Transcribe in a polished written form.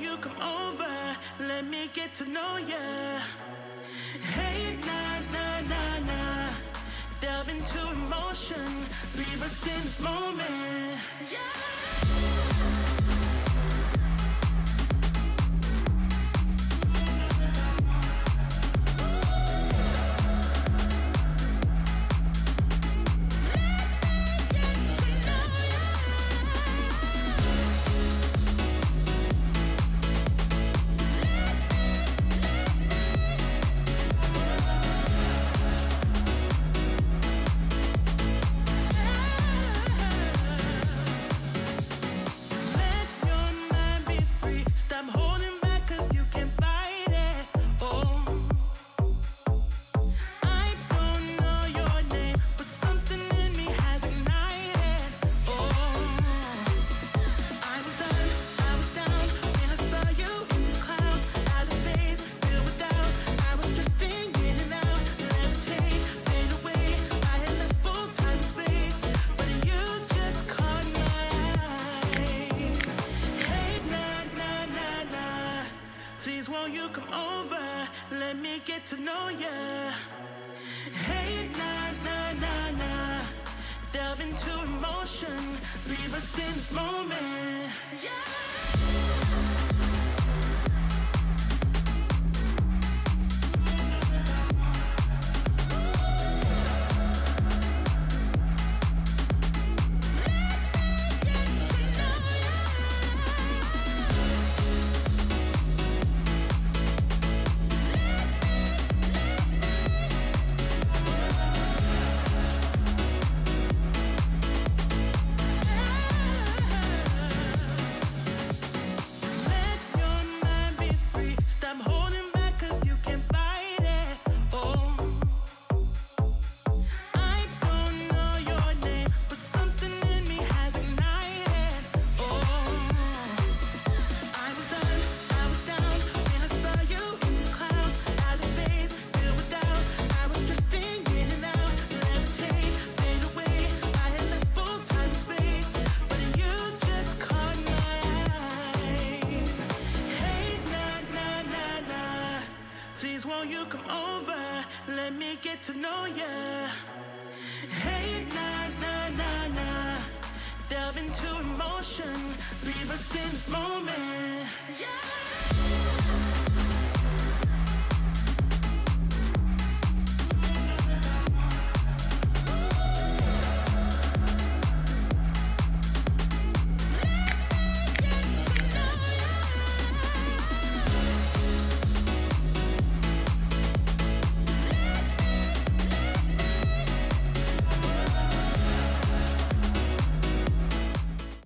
you come over? Let me get to know ya. Hey, nah, nah, nah, nah. Delve into emotion, leave us in this moment. Please won't you come over? Let me get to know ya. Hey, nah, nah, nah, nah. Delve into emotion, leave us in this moment. Please won't you come over? Let me get to know ya. Hey, nah, nah, nah, nah. Delve into emotion, leave us in this moment.